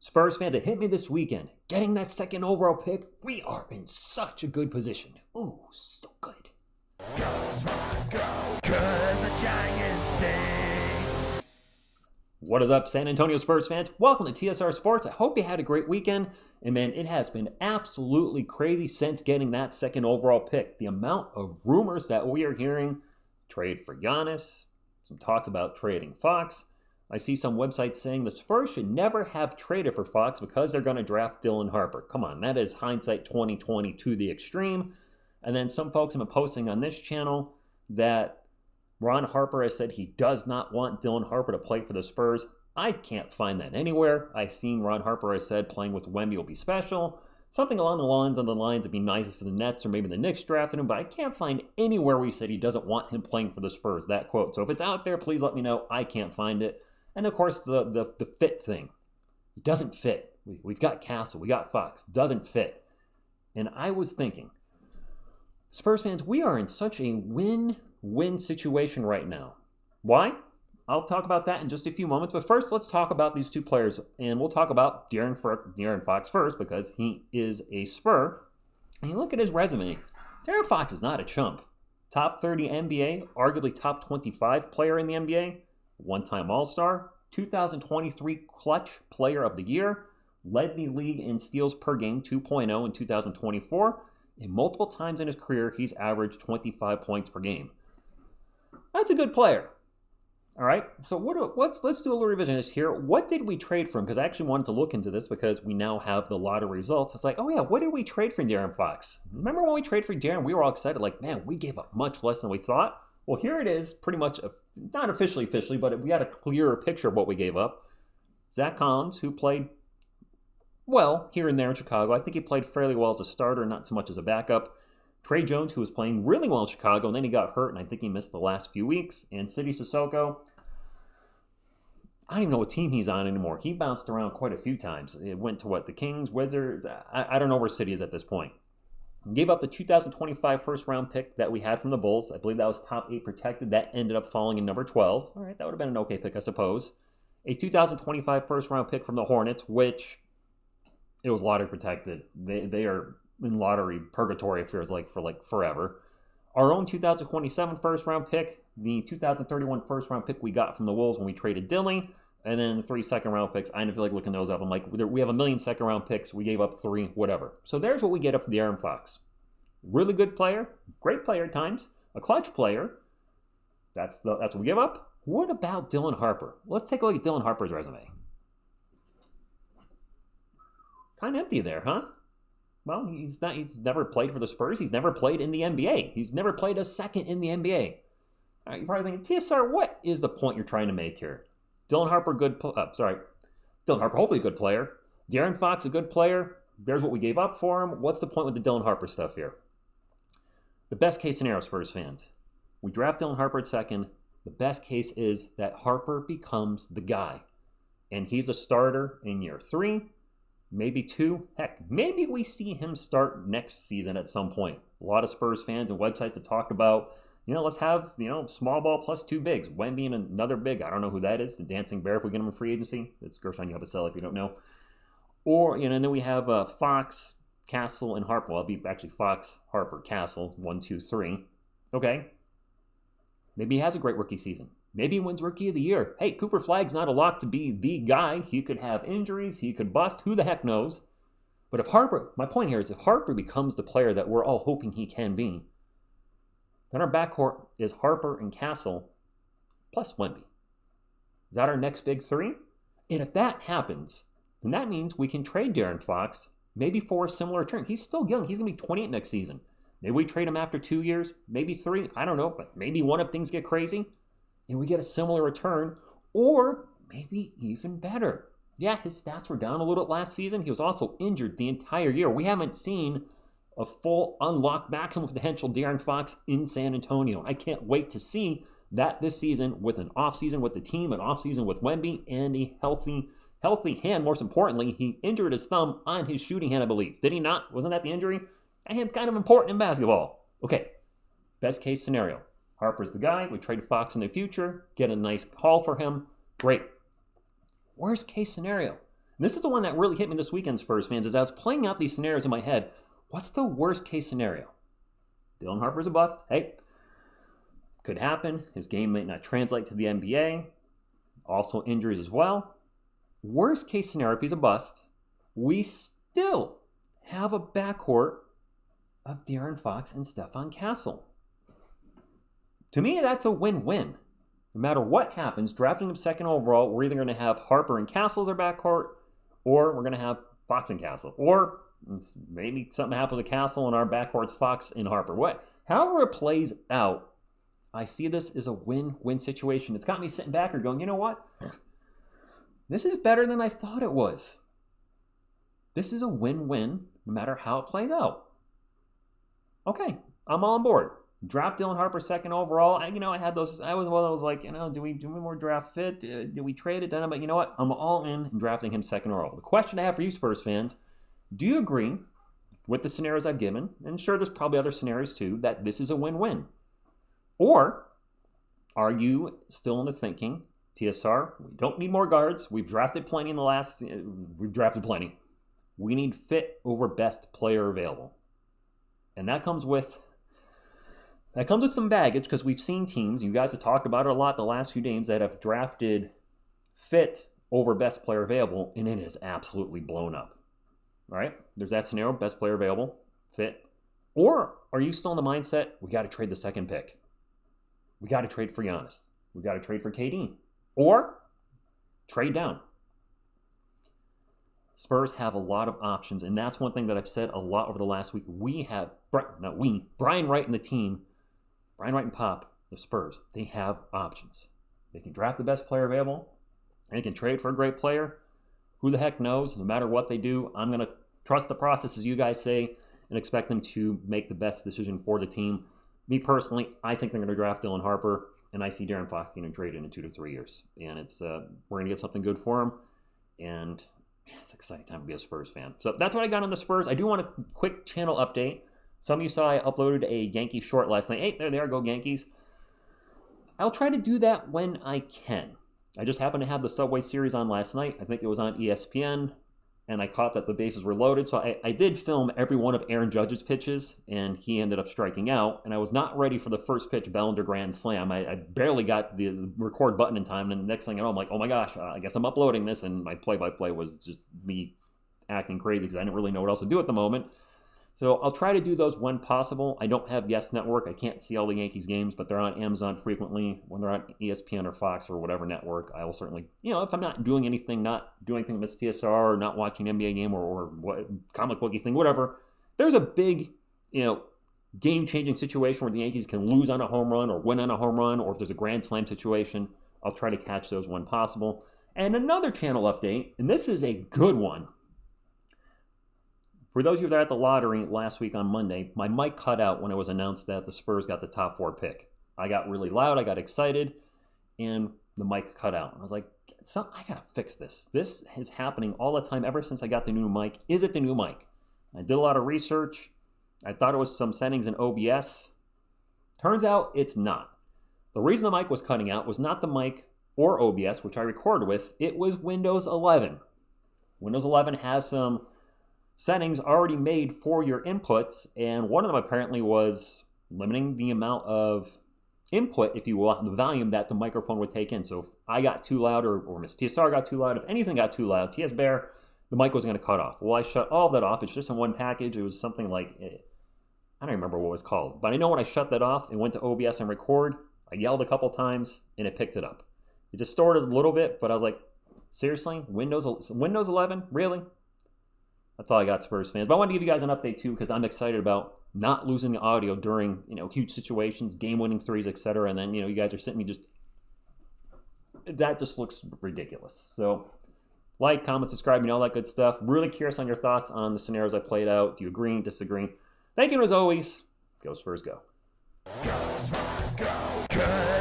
Spurs fans, it hit me this weekend. Getting that second overall pick, we are in such a good position. Ooh, so good. Go, Spurs, go, 'cause the Giants stay. What is up, San Antonio Spurs fans? Welcome to TSR Sports. I hope you had a great weekend. And man, it has been absolutely crazy since getting that second overall pick. The amount of rumors that we are hearing, trade for Giannis, some talks about trading Fox. I see some websites saying the Spurs should never have traded for Fox because they're going to draft Dylan Harper. Come on, that is hindsight 2020 to the extreme. And then some folks have been posting on this channel that Ron Harper has said he does not want Dylan Harper to play for the Spurs. I can't find that anywhere. I've seen Ron Harper has said playing with Wemby will be special. Something along the lines it'd be nice for the Nets or maybe the Knicks drafted him, but I can't find anywhere where he said he doesn't want him playing for the Spurs, that quote. So if it's out there, please let me know. I can't find it. And of course, the fit thing. It doesn't fit. We've got Castle, we got Fox. Doesn't fit. And I was thinking, Spurs fans, we are in such a win-win situation right now. Why? I'll talk about that in just a few moments. But first, let's talk about these two players. And we'll talk about De'Aaron Fox first because he is a Spur. And you look at his resume. De'Aaron Fox is not a chump. Top 30 NBA, arguably top 25 player in the NBA. One-time All-Star, 2023 Clutch Player of the Year, led the league in steals per game 2.0 in 2024, and multiple times in his career, he's averaged 25 points per game. That's a good player. All right, so let's do a little revisionist here. What did we trade for him? Because I actually wanted to look into this because we now have the lottery results. It's like, oh yeah, what did we trade for De'Aaron Fox? Remember when we traded for De'Aaron, we were all excited, like, man, we gave up much less than we thought. Well, here it is, pretty much, not officially, but we had a clearer picture of what we gave up. Zach Collins, who played well here and there in Chicago. I think he played fairly well as a starter, not so much as a backup. Trey Jones, who was playing really well in Chicago, and then he got hurt, and I think he missed the last few weeks. And City Sissoko, I don't even know what team he's on anymore. He bounced around quite a few times. It went to the Kings, Wizards? I don't know where City is at this point. Gave up the 2025 first-round pick that we had from the Bulls. I believe that was top 8 protected. That ended up falling in number 12. All right, that would have been an okay pick, I suppose. A 2025 first-round pick from the Hornets, which it was lottery protected. They are in lottery purgatory, it feels like, for forever. Our own 2027 first-round pick, the 2031 first-round pick we got from the Wolves when we traded Dilly, and then 3 second-round picks. I didn't feel like looking those up. I'm like, we have a million second-round picks. We gave up 3, whatever. So there's what we get up for De'Aaron Fox. Really good player, great player at times, a clutch player. That's what we give up. What about Dylan Harper? Let's take a look at Dylan Harper's resume. Kind of empty there, huh? Well, he's never played for the Spurs. He's never played in the NBA. He's never played a second in the NBA. All right, you're probably thinking, TSR, what is the point you're trying to make here? Dylan Harper, Dylan Harper, hopefully a good player. De'Aaron Fox, a good player. There's what we gave up for him. What's the point with the Dylan Harper stuff here? The best case scenario, Spurs fans. We draft Dylan Harper at second. The best case is that Harper becomes the guy. And he's a starter in year 3, maybe 2. Heck, maybe we see him start next season at some point. A lot of Spurs fans and websites that talk about, let's have, small ball plus 2 bigs. Wemby and another big. I don't know who that is. The Dancing Bear if we get him in free agency. It's Gershon Yabusele if you don't know. Or, and then we have Fox, Castle, and Harper. Well, it'll be actually Fox, Harper, Castle, 1, 2, 3. Okay. Maybe he has a great rookie season. Maybe he wins Rookie of the Year. Hey, Cooper Flagg's not a lock to be the guy. He could have injuries. He could bust. Who the heck knows? But if Harper, my point here is if Harper becomes the player that we're all hoping he can be, then our backcourt is Harper and Castle plus Wemby. Is that our next big 3? And if that happens, then that means we can trade De'Aaron Fox maybe for a similar return. He's still young. He's going to be 28 next season. Maybe we trade him after 2 years, maybe 3. I don't know, but maybe one if things get crazy and we get a similar return, or maybe even better. Yeah, his stats were down a little bit last season. He was also injured the entire year. We haven't seen a full unlocked maximum potential De'Aaron Fox in San Antonio. I can't wait to see that this season with an offseason with the team, an offseason with Wemby, and a healthy hand. Most importantly, he injured his thumb on his shooting hand, I believe. Did he not? Wasn't that the injury? That hand's kind of important in basketball. Okay, best case scenario. Harper's the guy. We trade Fox in the future, get a nice haul for him. Great. Worst case scenario. And this is the one that really hit me this weekend, Spurs fans, as I was playing out these scenarios in my head. What's the worst case scenario? Dylan Harper's a bust. Hey, could happen. His game might not translate to the NBA. Also injuries as well. Worst case scenario, if he's a bust, we still have a backcourt of De'Aaron Fox and Stephon Castle. To me, that's a win-win. No matter what happens, drafting him second overall, we're either going to have Harper and Castle as our backcourt, or we're going to have Fox and Castle. Or maybe something happens with Castle and our backcourt's Fox and Harper. However it plays out, I see this as a win-win situation. It's got me sitting back here going, you know what? This is better than I thought it was. This is a win-win no matter how it plays out. Okay, I'm all on board. Draft Dylan Harper second overall. I was like, do we more draft fit? Do we trade it? Then, but you know what? I'm all in drafting him second overall. The question I have for you, Spurs fans, do you agree with the scenarios I've given? And sure, there's probably other scenarios too, that this is a win-win. Or are you still in the thinking, TSR, we don't need more guards. We've drafted plenty we've drafted plenty. We need fit over best player available. And that comes with some baggage because we've seen teams, you guys have talked about it a lot the last few games, that have drafted fit over best player available, and it is absolutely blown up. All right? There's that scenario, best player available, fit. Or are you still in the mindset, we got to trade the second pick? We got to trade for Giannis. We got to trade for KD. Or trade down. Spurs have a lot of options, and that's one thing that I've said a lot over the last week. Brian Wright and the team, Brian Wright and Pop, the Spurs, they have options. They can draft the best player available, and they can trade for a great player. Who the heck knows? No matter what they do, I'm going to trust the process, as you guys say, and expect them to make the best decision for the team. Me personally, I think they're going to draft Dylan Harper, and I see De'Aaron Fox getting traded in 2 to 3 years. And we're going to get something good for him, and it's an exciting time to be a Spurs fan. So that's what I got on the Spurs. I do want a quick channel update. Some of you saw I uploaded a Yankee short last night. Hey, there they are, go Yankees. I'll try to do that when I can. I just happened to have the Subway Series on last night. I think it was on ESPN, and I caught that the bases were loaded. So I did film every one of Aaron Judge's pitches, and he ended up striking out. And I was not ready for the first pitch Bellinger grand slam. I barely got the record button in time, and the next thing I know, I'm like, oh my gosh, I guess I'm uploading this. And my play-by-play was just me acting crazy because I didn't really know what else to do at the moment. So I'll try to do those when possible. I don't have Yes Network. I can't see all the Yankees games, but they're on Amazon frequently. When they're on ESPN or Fox or whatever network, I will certainly, if I'm not doing anything with TSR or not watching an NBA game or what comic booky thing, whatever, there's a big, game-changing situation where the Yankees can lose on a home run or win on a home run, or if there's a grand slam situation, I'll try to catch those when possible. And another channel update, and this is a good one. For those of you that are at the lottery last week on Monday, my mic cut out when it was announced that the Spurs got the top 4 pick. I got really loud, I got excited, and the mic cut out. I was like, I gotta fix this. This is happening all the time ever since I got the new mic. Is it the new mic? I did a lot of research. I thought it was some settings in OBS. Turns out it's not. The reason the mic was cutting out was not the mic or OBS, which I recorded with. It was Windows 11. Windows 11 has some settings already made for your inputs, and one of them apparently was limiting the amount of input, if you will, the volume that the microphone would take in. So if I got too loud or Miss TSR got too loud, if anything got too loud, TS Bear, the mic was going to cut off. Well, I shut all of that off. It's just in one package. It was something like, I don't remember what it was called, but I know when I shut that off and went to OBS and record, I yelled a couple times and it picked it up. It distorted a little bit, but I was like, seriously? Windows 11? Really? That's all I got, Spurs fans. But I want to give you guys an update too, because I'm excited about not losing the audio during huge situations, game-winning threes, etc. And then you guys are sitting me that just looks ridiculous. So like, comment, subscribe, all that good stuff. Really curious on your thoughts on the scenarios I played out. Do you agree? Disagree? Thank you, and as always, go Spurs, go. Go Spurs, go.